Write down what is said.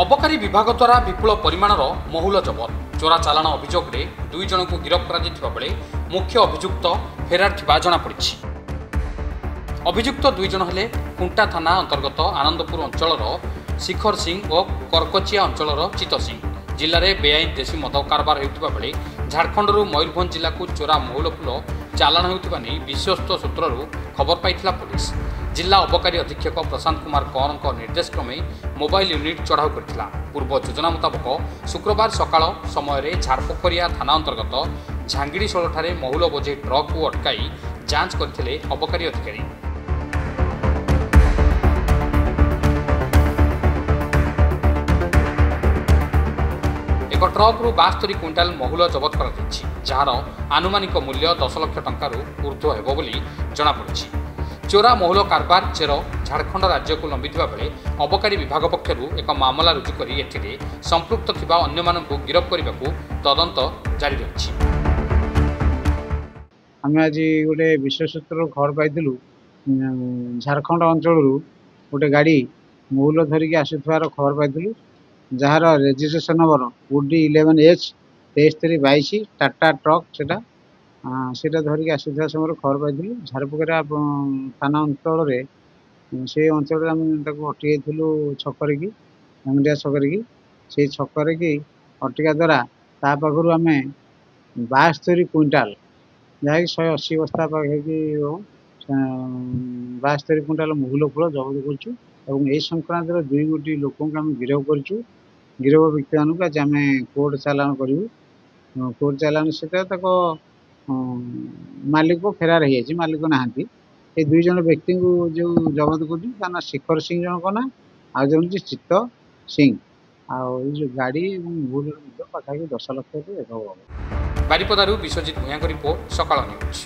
अबकारी विभाग द्वारा विपुल परिमाणर महुल जबत चोरा चालाण अभियोग में 2 जन को गिरफ्त कर मुख्य अभियुक्त फेरार थिबा जनापड़ी। अभियुक्त 2 जन हेले खुंटा थाना अंतर्गत आनंदपुर अंचल शिखर सिंह और करकचिया अंचल चित सिंह। जिले में बेआईन देशी मद कारबार होता बेले झारखंड मयूरभंज जिला को चोरा महुल फूल चालाण होता नहीं विश्वस्त सूत्रु खबर पाई पुलिस। जिला अबकारी अधीक्षक प्रशांत कुमार कौर निर्देश क्रमे मोबाइल यूनिट चढ़ाऊ करथिला। पूर्व योजना मुताबक शुक्रवार सकाळ समय झारपोखरिया थाना अंतर्गत झांगिड़ी षोलठारे महुल बोझे ट्रक को अटकाई जांच करथिले अबकारी अधिकारी। एक ट्रक रु 72 क्विंटाल महुल जबत कर जार आनुमानिक मूल्य 10 लाख टंकार ऊर्ध्व हेबो बोली जनापड़ी। चोरा महुल कारबार चेर झारखंड राज्य को लंबिथिबा बेले अबकारी विभाग पक्षरु एक मामला रुजु करी एथिरे संपृक्त थिबा अन्य मानकु गिरफ्त करबाकू तदंत जारी रहिछि। आम आज गोटे विश्वसूत्र खबर पाइलु झारखंड अंचल गोटे गाड़ी महुल धरिकी आसुथार खबर पाइलु जार registration number UD 11H 6322 Tata truck सेटा धरिकी आसुवा समय खबर पाइलु झारपोखरिया थाना अंचल से अंचल आम अटकू छकरे की अंगड़िया छकरे की से छकरे की अटका द्वारा ता पाखु आम 72 क्विंटाल जहाँकि 180 बस्ता पाखे की 72 क्विंटाल महुल फूल जबत कर संक्रांत 2 गोटी लोक आम गिरफ कर गिरफ व्यक्ति मानक आज आम कोर्ट चालाण करूँ। कोर्ट चालाण से मालिक को फेरार हो मालिक नहांती ये 2 जन व्यक्ति को जो जबत कर शिखर सिंह जन ना आ जन चित्त सिंह जो गाड़ी महुल पाखापाखि 10 लाख। बारिपदारू विश्वजित भूया रिपोर्ट सकाळ न्यूज।